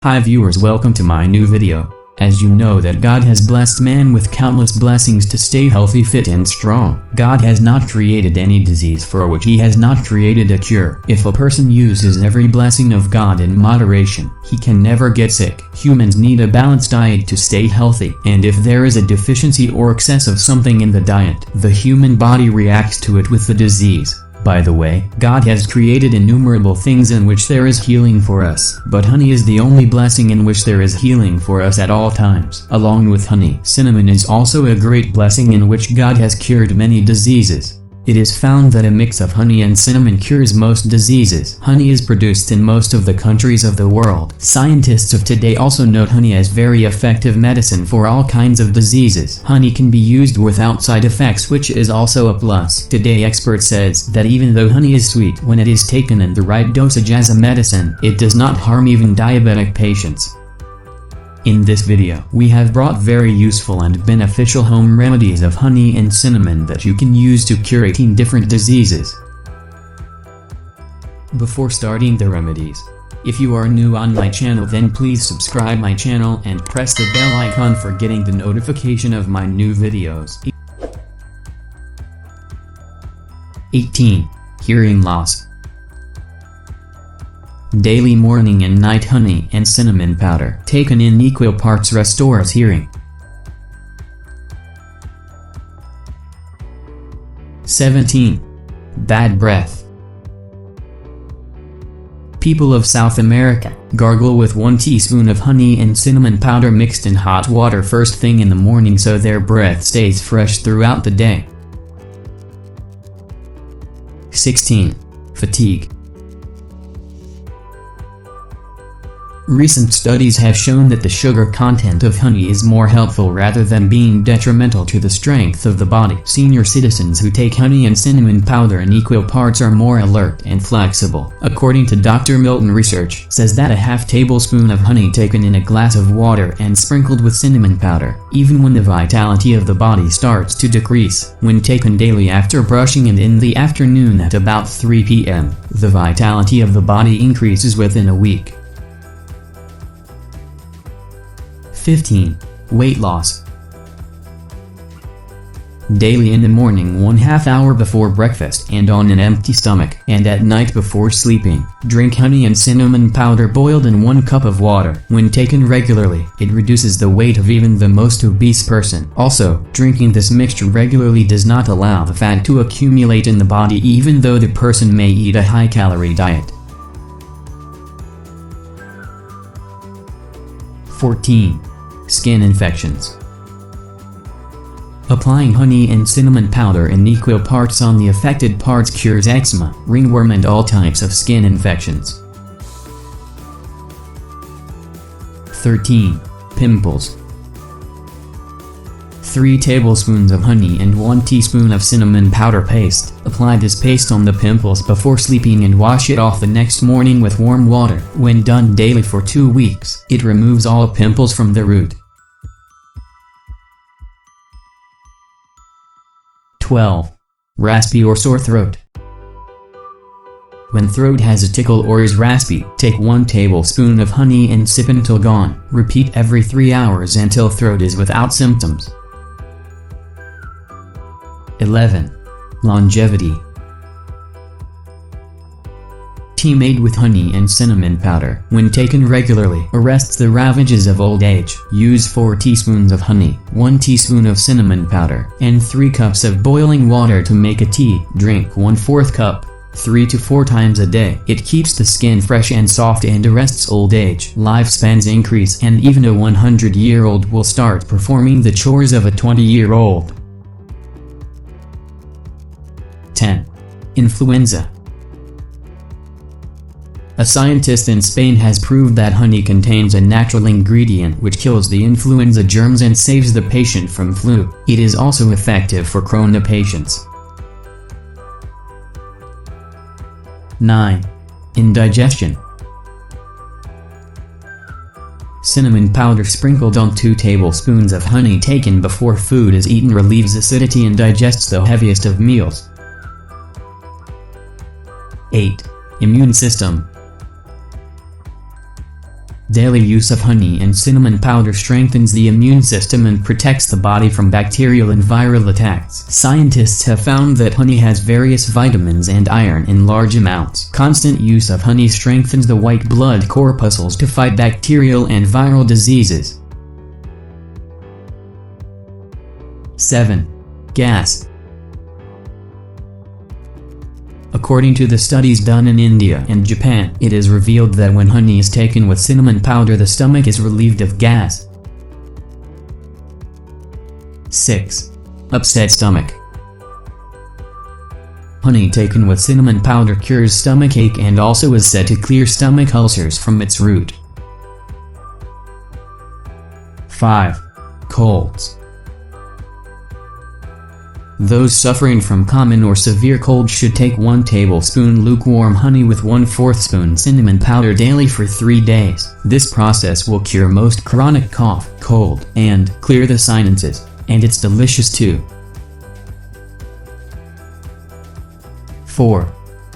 Hi viewers, welcome to my new video. As you know that God has blessed man with countless blessings to stay healthy, fit and strong. God has not created any disease for which he has not created a cure. If a person uses every blessing of God in moderation, he can never get sick. Humans need a balanced diet to stay healthy, and if there is a deficiency or excess of something in the diet, the human body reacts to it with the disease. By the way, God has created innumerable things in which there is healing for us, but honey is the only blessing in which there is healing for us at all times. Along with honey, cinnamon is also a great blessing in which God has cured many diseases. It is found that a mix of honey and cinnamon cures most diseases. Honey is produced in most of the countries of the world. Scientists of today also note honey as very effective medicine for all kinds of diseases. Honey can be used without side effects, which is also a plus. Today expert says that even though honey is sweet when it is taken in the right dosage as a medicine, it does not harm even diabetic patients. In this video, we have brought very useful and beneficial home remedies of honey and cinnamon that you can use to cure 18 different diseases. Before starting the remedies, if you are new on my channel, then please subscribe my channel and press the bell icon for getting the notification of my new videos. 18. Hearing loss. Daily morning and night honey and cinnamon powder taken in equal parts restores hearing. 17. Bad breath. People of South America gargle with 1 teaspoon of honey and cinnamon powder mixed in hot water first thing in the morning so their breath stays fresh throughout the day. 16. Fatigue. Recent studies have shown that the sugar content of honey is more helpful rather than being detrimental to the strength of the body. Senior citizens who take honey and cinnamon powder in equal parts are more alert and flexible. According to Dr. Milton, research says that a half tablespoon of honey taken in a glass of water and sprinkled with cinnamon powder, even when the vitality of the body starts to decrease, when taken daily after brushing and in the afternoon at about 3 p.m., the vitality of the body increases within a week. 15. Weight loss. Daily in the morning 1/2 hour before breakfast and on an empty stomach, and at night before sleeping, drink honey and cinnamon powder boiled in 1 cup of water. When taken regularly, it reduces the weight of even the most obese person. Also, drinking this mixture regularly does not allow the fat to accumulate in the body even though the person may eat a high-calorie diet. 14. Skin infections. Applying honey and cinnamon powder in equal parts on the affected parts cures eczema, ringworm and all types of skin infections. 13. Pimples. 3 tablespoons of honey and 1 teaspoon of cinnamon powder paste. Apply this paste on the pimples before sleeping and wash it off the next morning with warm water. When done daily for 2 weeks, it removes all pimples from the root. 12. Raspy or sore throat. When throat has a tickle or is raspy, take 1 tablespoon of honey and sip until gone. Repeat every 3 hours until throat is without symptoms. 11. Longevity. Tea made with honey and cinnamon powder, when taken regularly, arrests the ravages of old age. Use 4 teaspoons of honey, 1 teaspoon of cinnamon powder, and 3 cups of boiling water to make a tea. Drink 1/4 cup, 3 to 4 times a day. It keeps the skin fresh and soft and arrests old age. Lifespans increase and even a 100-year-old will start performing the chores of a 20-year-old. 10. Influenza. A scientist in Spain has proved that honey contains a natural ingredient which kills the influenza germs and saves the patient from flu. It is also effective for corona patients. 9. Indigestion. Cinnamon powder sprinkled on 2 tablespoons of honey taken before food is eaten relieves acidity and digests the heaviest of meals. 8. Immune system. Daily use of honey and cinnamon powder strengthens the immune system and protects the body from bacterial and viral attacks. Scientists have found that honey has various vitamins and iron in large amounts. Constant use of honey strengthens the white blood corpuscles to fight bacterial and viral diseases. 7. Gas. According to the studies done in India and Japan, it is revealed that when honey is taken with cinnamon powder, the stomach is relieved of gas. 6. Upset stomach. Honey taken with cinnamon powder cures stomachache and also is said to clear stomach ulcers from its root. 5. Colds. Those suffering from common or severe cold should take 1 tablespoon lukewarm honey with 1/4 spoon cinnamon powder daily for 3 days. This process will cure most chronic cough, cold, and clear the sinuses, and it's delicious too. 4.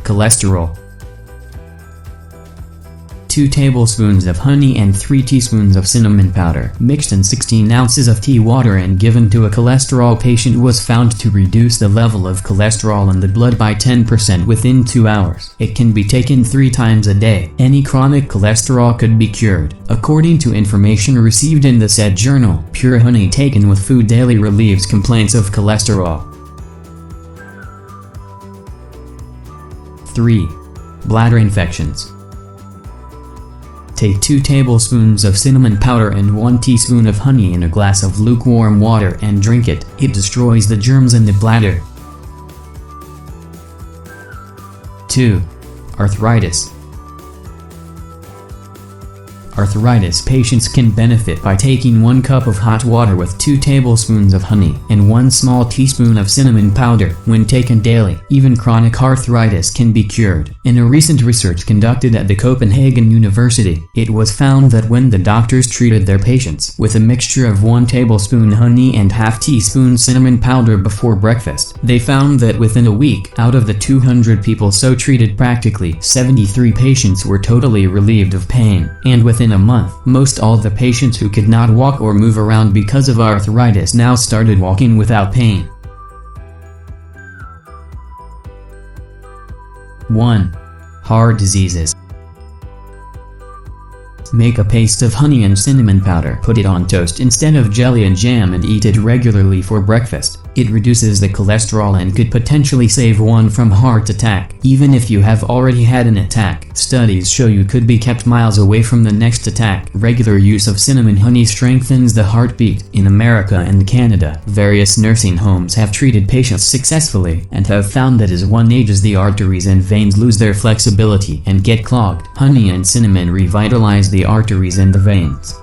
Cholesterol. 2 tablespoons of honey and 3 teaspoons of cinnamon powder, mixed in 16 ounces of tea water and given to a cholesterol patient, was found to reduce the level of cholesterol in the blood by 10% within 2 hours. It can be taken 3 times a day. Any chronic cholesterol could be cured. According to information received in the said journal, pure honey taken with food daily relieves complaints of cholesterol. 3. Bladder infections. Take 2 tablespoons of cinnamon powder and 1 teaspoon of honey in a glass of lukewarm water and drink it. It destroys the germs in the bladder. 2. Arthritis. Arthritis patients can benefit by taking 1 cup of hot water with 2 tablespoons of honey and 1 small teaspoon of cinnamon powder. When taken daily, even chronic arthritis can be cured. In a recent research conducted at the Copenhagen University, it was found that when the doctors treated their patients with a mixture of 1 tablespoon honey and ½ teaspoon cinnamon powder before breakfast, they found that within a week, out of the 200 people so treated, practically 73 patients were totally relieved of pain, and within a month, most all the patients who could not walk or move around because of arthritis now started walking without pain. 1. Heart diseases. Make a paste of honey and cinnamon powder. Put it on toast instead of jelly and jam and eat it regularly for breakfast. It reduces the cholesterol and could potentially save one from heart attack, even if you have already had an attack. Studies show you could be kept miles away from the next attack. Regular use of cinnamon honey strengthens the heartbeat. In America and Canada, various nursing homes have treated patients successfully and have found that as one ages, the arteries and veins lose their flexibility and get clogged. Honey and cinnamon revitalize the arteries and the veins.